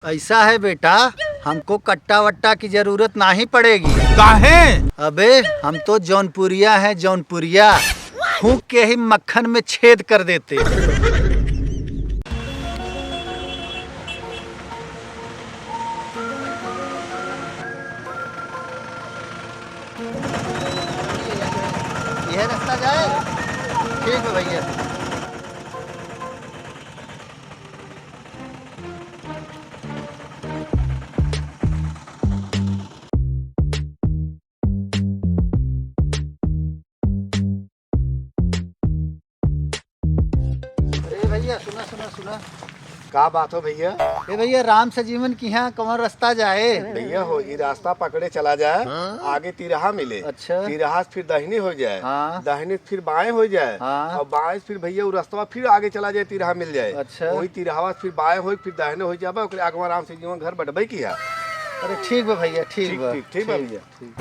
ऐसा है बेटा, हमको कट्टा वट्टा की जरूरत नहीं पड़ेगी। काहे? अबे हम तो जौनपुरिया हैं, जौनपुरिया। फूंक के ही मक्खन में छेद कर देते। यह रास्ता जाए? ठीक है भैया। भैया सुना सुना सुना। का बात हो भैया? ए भैया, राम सजीवन की यहाँ कौन रास्ता जाए? भैया हो ये रास्ता पकड़े चला जाए। आगे तिरहा मिले। अच्छा। तिरहा से फिर दाहिने हो जाए। हाँ। दाहिने से फिर बाएं हो जाए। हाँ। और बाएं से फिर भैया वो रास्ता फिर आगे चला जाए, तिरहा मिल जाए। अच्छा। वही तिरहा से फिर बाएं हो फिर दाहिने हो जाए। ओकरे आगे राम से जीवन घर बढ़बई की है। अरे ठीक बा भैया, ठीक ठीक बा। ठीक ठीक बा भैया। ठीक।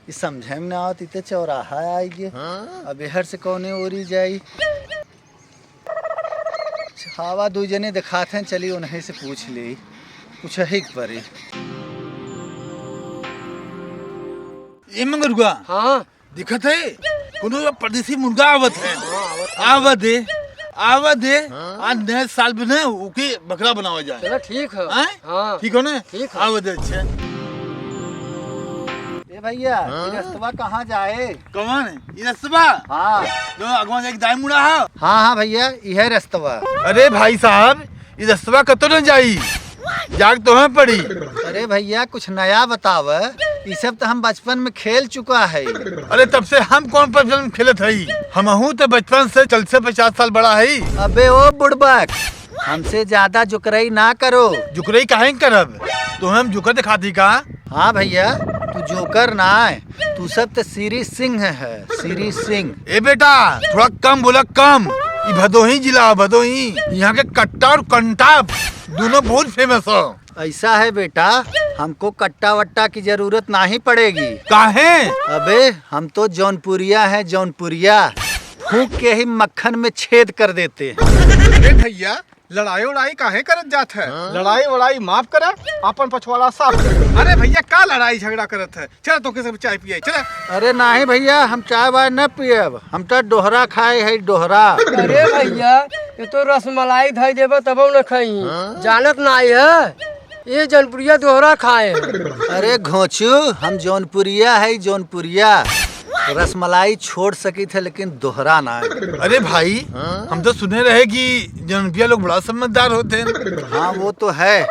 ई समझे में ना आवत, इते चौराहा आई गे। अब एहर से कौने ओरी जाई? हवा दू जने दिखाते हैं, चली उन्हें से पूछ ली। कुछ है परी। ये मंगरुआ हाँ दिखत है कोनो परदेसी मुर्गा आवत है। आवत है आज नए साल में ना ओके बकरा बनावा जाए। चलो ठीक है। हैं? हाँ ठीक हो ना? ठीक है। आवत है। अच्छा ए भैया, ई रास्ता कहाँ जाए? कौन है ये रस्तवा? हाँ जो अगवा एक दाई मुड़ा है। हाँ हाँ भैया, यह रास्ता। अरे भाई साहब ये रस्तवा कतो न जाई, जाग तो हमें पड़ी। अरे भैया कुछ नया बताव। ये सब तो हम बचपन में खेल चुका है। अरे तब से हम कौन पर फिल्म खेलत हई? हमहू तो बचपन से चल से 50 साल बड़ा है। अबे ओ बुड़बक, हमसे ज्यादा जुकरई ना करो। जुकरई काहे करब? तो हम जुकर दिखाती का? हाँ भैया, तू जोकर ना है, तू सब तो सीरी सिंह है, सीरी सिंह। ए बेटा थोड़ा कम बोला, कम। ये भदोही जिला भदोही, यहाँ के कट्टा और कंटा दोनों बहुत फेमस हो। ऐसा है बेटा, हमको कट्टा वट्टा की जरूरत नहीं पड़ेगी। काहे? अबे हम तो जौनपुरिया हैं, जौनपुरिया। फूंक के ही मक्खन में छेद कर देते हैं। अरे भैया लड़ाई उड़ाई काहे करत जात है? लड़ाई उड़ाई माफ करा, अपन पछवाड़ा साफ कर। अरे भैया का लड़ाई झगड़ा करत है? चल तो के सब चाय पिए चल। अरे नहीं भैया, हम चाय वाय न पियब, हम तो डोहरा खाए है, डोहरा। अरे भैया ये तो रसमलाई धई देबो तबो न खाई। जानत नाई है ये जनपुरिया दोहरा खाए। अरे घोचू, हम जौनपुरिया है, जौनपुरिया। रसमलाई छोड़ सकी थे लेकिन दोहरा ना। अरे भाई हम तो सुने रहे कि जनपिया लोग बड़ा समझदार होते हैं। हाँ वो तो है,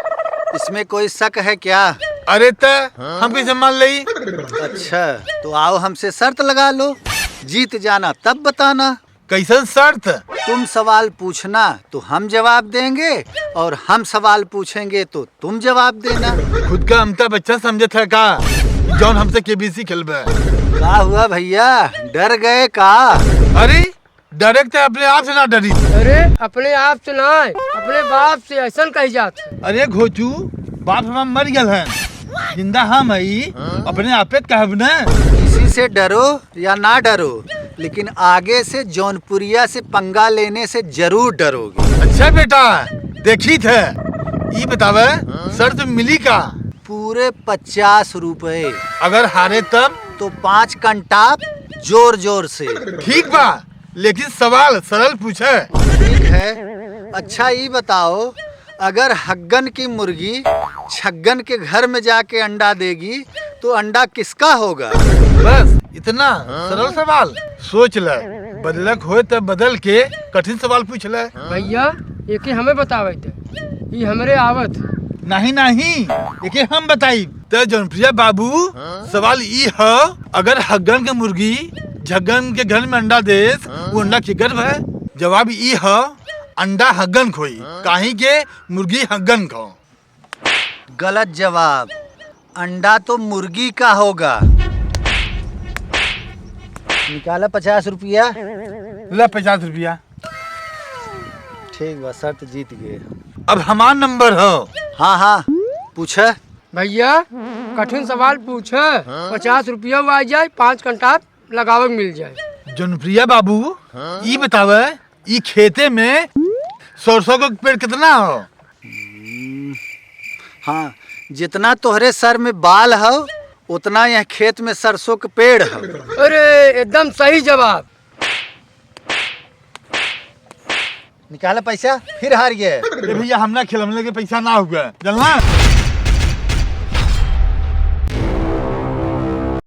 इसमें कोई शक है क्या? अरे त हम कैसे मान ली? अच्छा तो आओ हमसे शर्त लगा लो, जीत जाना तब बताना। कैसन शर्त? तुम सवाल पूछना तो हम जवाब देंगे, और हम सवाल पूछेंगे तो तुम जवाब देना। खुद का अमता बच्चा समझत है का जौन हमसे केबीसी खेलबे? क्या हुआ भैया, डर गए का? अरे डायरेक्ट अपने आप से ना डरी। अरे अपने आप से ना, अपने बाप से ऐसा कही जात। अरे घोचू बाप हमारा मर गया है, जिंदा हम हई, अपने आपे कहब न। किसी से डरो या ना डरो, लेकिन आगे से जौनपुरिया से पंगा लेने से जरूर डरोगे। अच्छा बेटा देखी थे, ये बतावे शर्त मिली का? पूरे 50 रुपए। अगर हारे तब? तो 5 कंटाप जोर जोर से। ठीक बा, लेकिन सवाल सरल पूछे। ठीक है। अच्छा ये बताओ, अगर हग्गन की मुर्गी छग्गन के घर में जाके अंडा देगी तो अंडा किसका होगा? बस इतना सरल सवाल। सोच ले, बदलक होए तब बदल के कठिन सवाल पूछ ले। भैया एक ही हमें बतावे थे, ये हमरे आवत। नहीं नहीं देखिए हम बताई तो जनप्रिया बाबू सवाल ई है, अगर हग्गन के मुर्गी झग्गन के घर में अंडा दे वो अंडा के गर्भ है? जवाब ई है अंडा हग्गन खोई, काहे के मुर्गी हग्गन खो। गलत जवाब, अंडा तो मुर्गी का होगा। निकाला 50 रुपया। ले 50 रुपया। ठीक बा, शर्त जीत गए। अब हमारा नंबर हो। हाँ हाँ पूछे। भैया कठिन सवाल पूछे 50 रुपया आ जाए 5 घंटा लगावे के मिल जाए। जनप्रिया बाबू ई बतावे ई खेते में सरसों का पेड़ कितना हो? हाँ, जितना तोहरे सर में बाल हो उतना यह खेत में सरसों के पेड़ हो। अरे एकदम सही जवाब। निकाला पैसा, फिर हार गए। भैया हमने खेल हमने के पैसा ना हुआ, जानना।